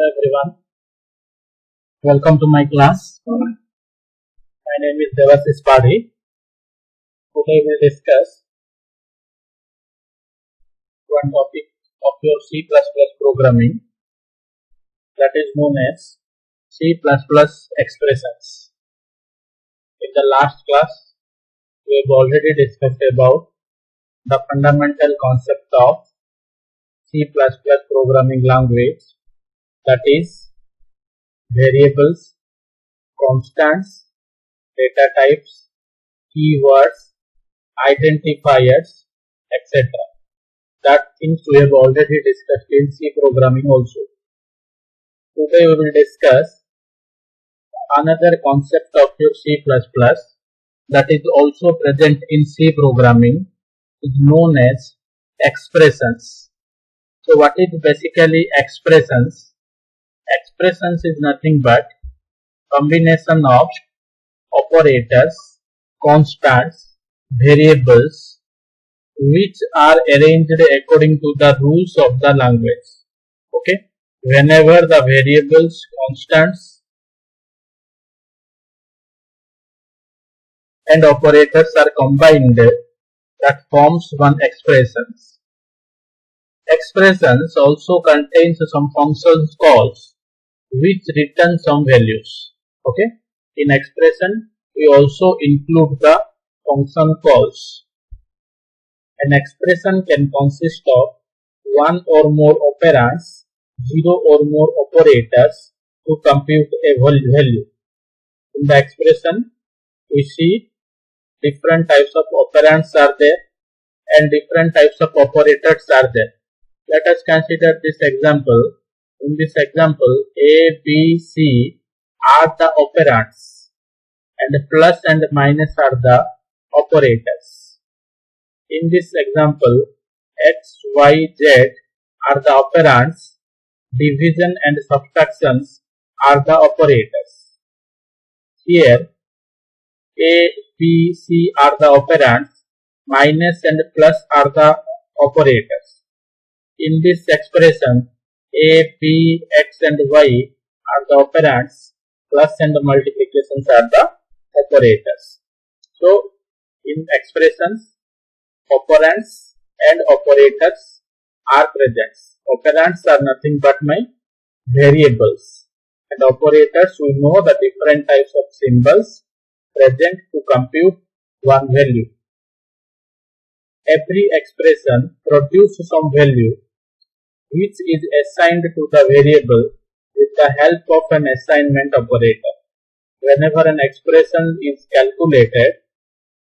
everyone, welcome to my class. My name is Devasis Padhi. Today we will discuss one topic of your C++ programming, that is known as C++ expressions. In the last class, we have already discussed about the fundamental concept of C++ programming language, that is variables, constants, data types, keywords, identifiers, etc. That things we have already discussed in C programming also. Today we will discuss another concept of your C++ that is also present in C programming, is known as expressions. So what is basically expressions? Expressions is nothing but combination of operators, constants, variables which are arranged according to the rules of the language. Okay, whenever the variables, constants and operators are combined, that forms one expressions. Expressions also contains some functions calls which return some values. Okay, in expression we also include the function calls. An expression can consist of one or more operands, zero or more operators to compute a value. In the expression we see different types of operands are there and different types of operators are there. Let us consider this example. In this example, A, B, C are the operands and plus and minus are the operators. In this example, X, Y, Z are the operands, division and subtractions are the operators. Here, A, B, C are the operands, minus and plus are the operators. In this expression, A, B, X and Y are the operands, plus and multiplications are the operators. So, in expressions, operands and operators are present. Operands are nothing but my variables, and operators, we know the different types of symbols present to compute one value. Every expression produces some value which is assigned to the variable with the help of an assignment operator. Whenever an expression is calculated,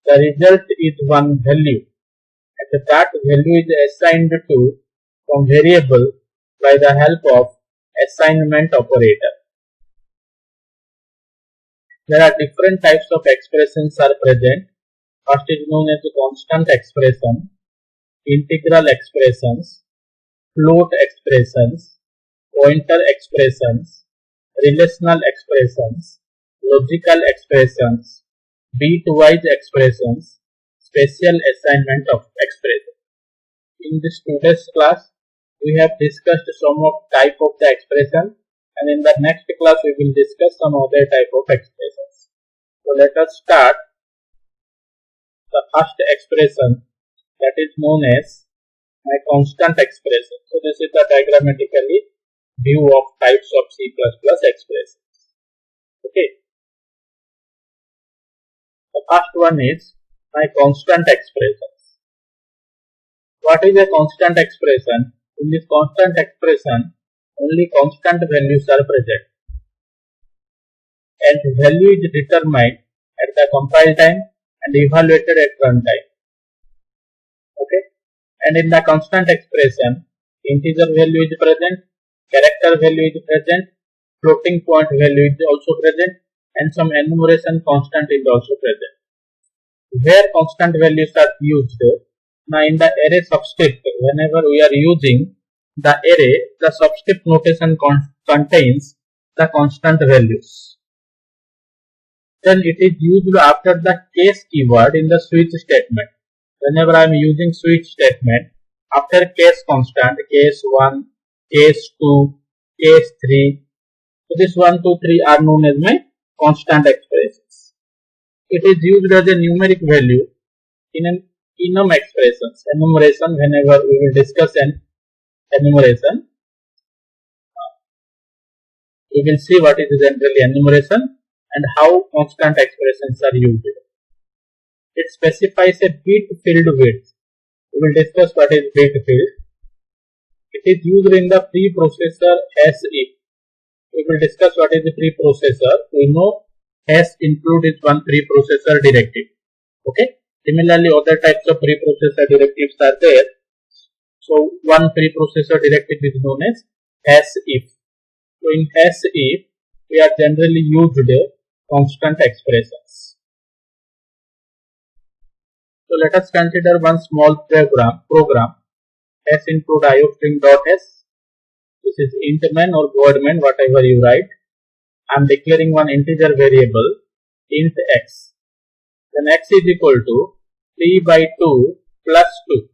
the result is one value, and that value is assigned to some variable by the help of assignment operator. There are different types of expressions are present. First is known as constant expression, integral expressions, float expressions, pointer expressions, relational expressions, logical expressions, bitwise expressions, special assignment of expression. In this today's class, we have discussed some of type of the expression, and in the next class we will discuss some other type of expressions. So let us start the first expression, that is known as my constant expression. So this is the diagrammatically view of types of C++ expressions. Okay. The first one is my constant expressions. What is a constant expression? In this constant expression, only constant values are present, and value is determined at the compile time and evaluated at runtime. Okay. And in the constant expression, integer value is present, character value is present, floating point value is also present, and some enumeration constant is also present. Where constant values are used, now in the array subscript, whenever we are using the array, the subscript notation contains the constant values. Then it is used after the case keyword in the switch statement. Whenever I am using switch statement, after case constant, case 1, case 2, case 3. So this 1, 2, 3 are known as my constant expressions. It is used as a numeric value in an enum expressions. Enumeration, whenever we will discuss an enumeration, we will see what is generally enumeration and how constant expressions are used. It specifies a bit field width. We will discuss what is bit field. It is used in the preprocessor as if. We will discuss what is the preprocessor. We know as include is one preprocessor directive. Okay. Similarly, other types of preprocessor directives are there. So one preprocessor directive is known as if. So in as if, we are generally used constant expressions. So let us consider one small program as include iostring.s. This is int main or void main, whatever you write. I am declaring one integer variable int x. Then x is equal to 3 by 2 plus 2.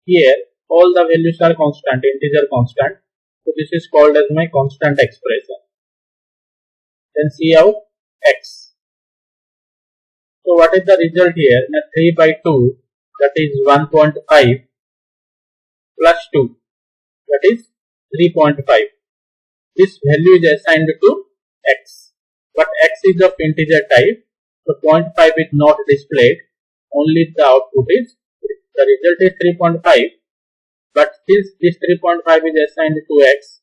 Here all the values are constant, integer constant. So this is called as my constant expression. Then see out x. So what is the result here? Now 3 by 2, that is 1.5 plus 2, that is 3.5. This value is assigned to x, but x is of integer type, so 0.5 is not displayed, only the output is, the result is 3.5, but since this 3.5 is assigned to x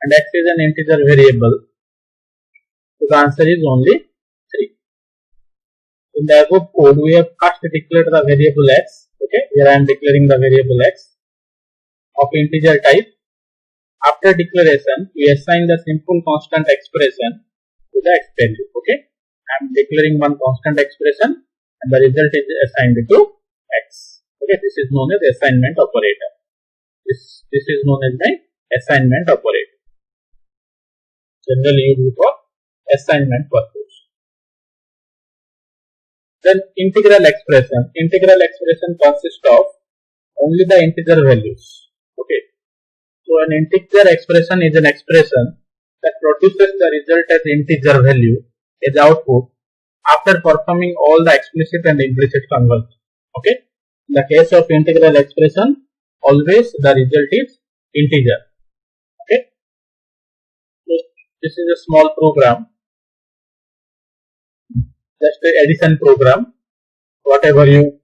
and x is an integer variable, so the answer is only 3. In the above code, we have first declared the variable x. Okay, here I am declaring the variable x of integer type. After declaration, we assign the simple constant expression to the x value. Okay, I am declaring one constant expression and the result is assigned to x. Okay, this is known as assignment operator. This is known as my assignment operator. Generally used for assignment purpose. Then integral expression. Integral expression consists of only the integer values. Okay. So an integer expression is an expression that produces the result as integer value as output after performing all the explicit and implicit conversion. Okay. In the case of integral expression, always the result is integer. Okay. So this is a small program. Just an addition program, whatever you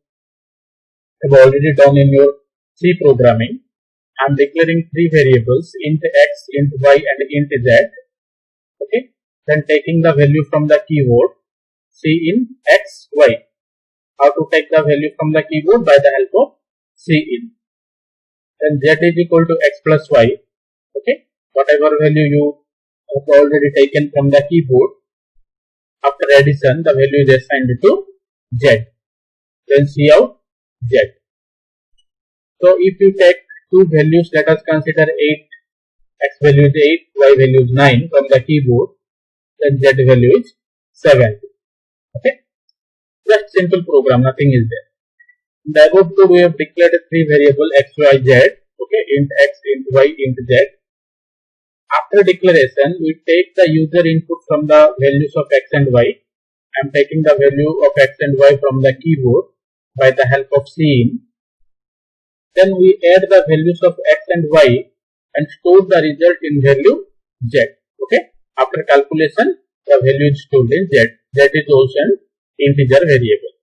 have already done in your C programming. I am declaring three variables int x, int y and int z. Okay. Then taking the value from the keyboard C in x, y. How to take the value from the keyboard? By the help of C in. Then z is equal to x plus y. Okay. Whatever value you have already taken from the keyboard, after addition, the value is assigned to z. Then see out z. So if you take two values, let us consider 8, x value is 8, y value is 9 from the keyboard, then z value is 7. Okay. Just simple program, nothing is there. In the above code, we have declared three variables x, y, z. Okay, int x, int y, int z. After declaration, we take the user input from the values of x and y. I am taking the value of x and y from the keyboard by the help of cin. Then we add the values of x and y and store the result in value z. Okay. After calculation, the value is stored in z. Z is also an integer variable.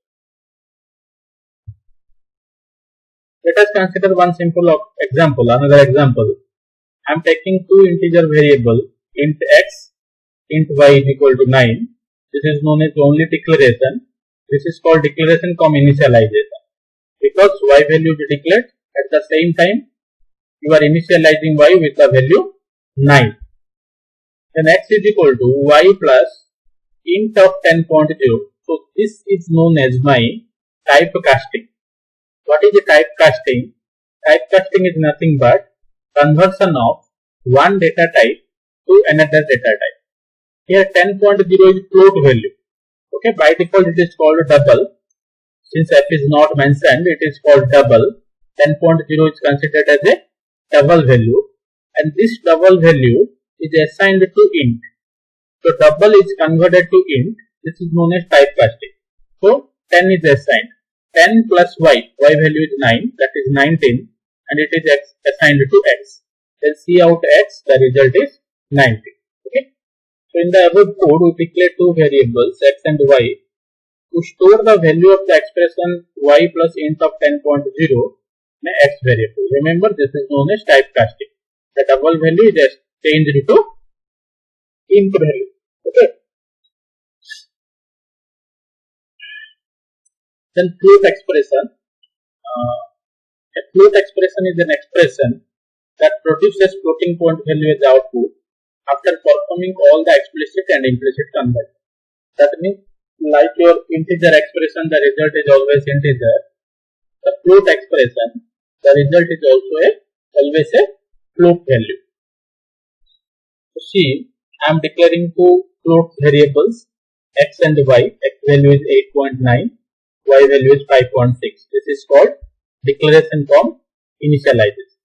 Let us consider one simple example. Another example. I am taking two integer variable int x, int y is equal to 9. This is known as only declaration. This is called declaration cum initialization. Because y value is declared, at the same time you are initializing y with the value 9. Then x is equal to y plus int of 10.0. So this is known as my typecasting. What is the typecasting? Typecasting is nothing but conversion of one data type to another data type. Here 10.0 is float value. Okay, by default it is called double. Since f is not mentioned, it is called double. 10.0 is considered as a double value, and this double value is assigned to int. So double is converted to int. This is known as typecasting. So 10 is assigned. 10 plus y value is 9, that is 19, and it is assigned to x. Then see out x, the result is 19. Okay. So in the above code, we declare two variables x and y. To store the value of the expression y plus int of 10.0 in x variable. Remember, this is known as typecasting. The double value is changed to int value. Okay. Then float expression. A float expression is an expression that produces floating point value as the output after performing all the explicit and implicit conversion. That means, like your integer expression, the result is always integer. The float expression, the result is also always a float value. So see, I am declaring two float variables x and y. X value is 8.9, y value is 5.6. This is called declaration from initialization.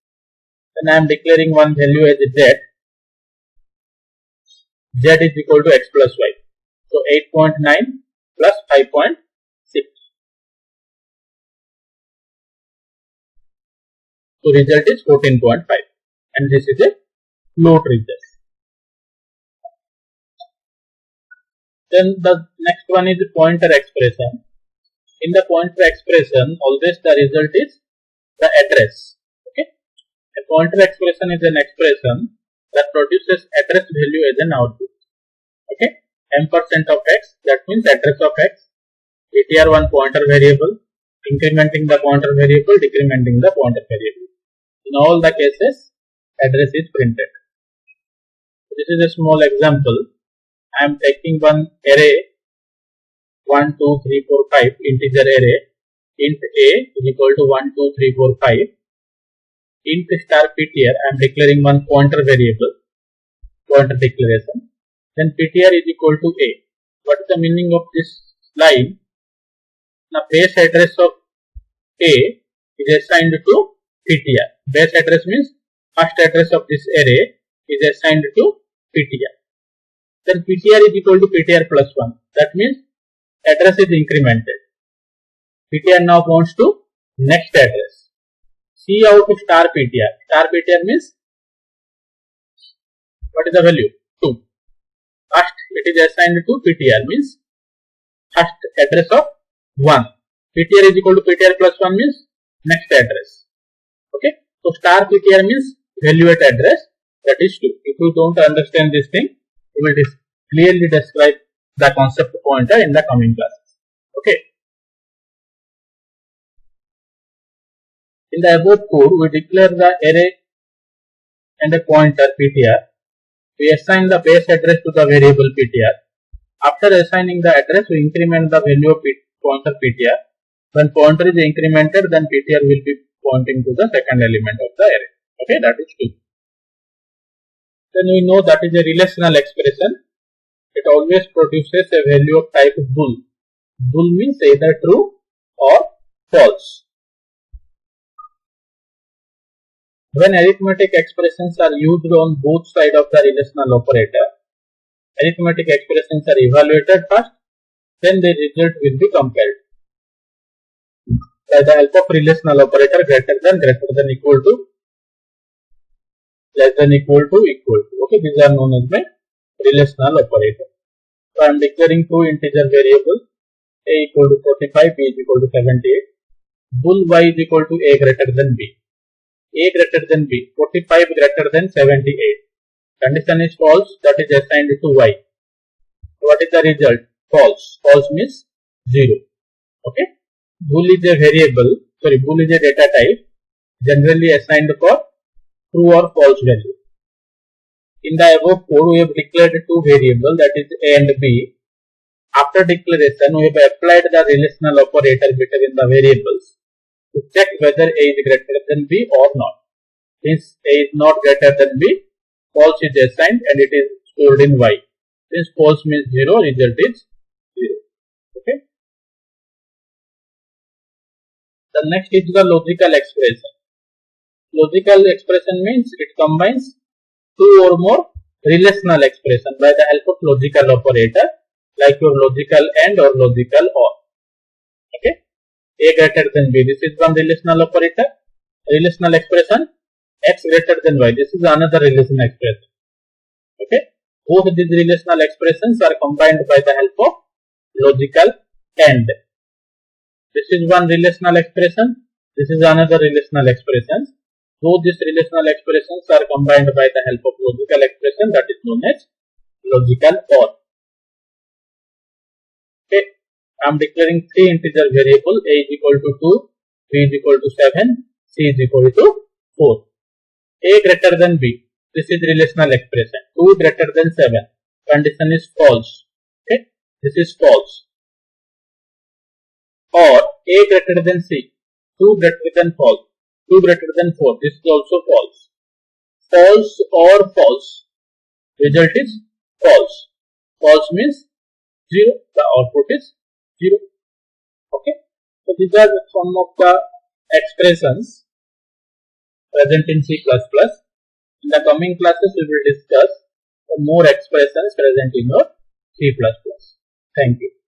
Then I am declaring one value as z. Z is equal to x plus y. So 8.9 plus 5.6. So result is 14.5, and this is a float result. Then the next one is pointer expression. In the pointer expression, always the result is the address. Okay. A pointer expression is an expression that produces address value as an output. Okay. Ampersand of x, that means address of x. ptr1 pointer variable, incrementing the pointer variable, decrementing the pointer variable. In all the cases, address is printed. This is a small example. I am taking one array 1, 2, 3, 4, 5 integer array. Int a is equal to 1, 2, 3, 4, 5. Int star ptr, I am declaring one pointer variable, pointer declaration. Then ptr is equal to a. What is the meaning of this line? The base address of a is assigned to ptr. Base address means first address of this array is assigned to ptr. Then ptr is equal to ptr plus 1. That means address is incremented. ptr now points to next address. See out star ptr. Star ptr means what is the value? 2. First it is assigned to ptr means first address of 1. ptr is equal to ptr plus 1 means next address. Okay. So star ptr means value at address, that is 2. If you don't understand this thing, we will clearly describe the concept pointer in the coming classes. Okay. In the above code, we declare the array and a pointer ptr. We assign the base address to the variable ptr. After assigning the address, we increment the value of pointer ptr. When pointer is incremented, then ptr will be pointing to the second element of the array. Okay, that is 2. Then we know that is a relational expression. It always produces a value of type bool. Bool means either true or false. When arithmetic expressions are used on both sides of the relational operator, arithmetic expressions are evaluated first, then the result will be compared by the help of relational operator greater than equal to, less than equal to, equal to. Okay, these are known as my relational operator. So I am declaring two integer variables, a equal to 45, b is equal to 78. Bool y is equal to a greater than b. A greater than b, 45 greater than 78. Condition is false, that is assigned to y. What is the result? False. False means 0. Okay. Bool is a variable, bool is a data type generally assigned for true or false value. In the above code, we have declared two variables, that is a and b. After declaration, we have applied the relational operator between the variables to check whether a is greater than b or not. Since a is not greater than b, false is assigned and it is stored in y. Since false means 0, result is 0. Okay. The next is the logical expression. Logical expression means it combines two or more relational expression by the help of logical operator like your logical AND or logical OR. Okay, A greater than B, this is one relational operator, relational expression. X greater than Y, this is another relational expression. Okay, both these relational expressions are combined by the help of logical AND. This is one relational expression, this is another relational expression. Both these relational expressions are combined by the help of logical expression, that is known as logical OR. Okay, I am declaring three integer variable, A is equal to 2, B is equal to 7, C is equal to 4. A greater than B, this is relational expression. 2 greater than 7, condition is false. Okay, this is false. Or A greater than C, 2 greater than false, 2 greater than 4, this is also false. False or false, result is false. False means 0, the output is 0. Okay, so these are some of the expressions present in C++. In the coming classes, we will discuss more expressions present in your C++. Thank you.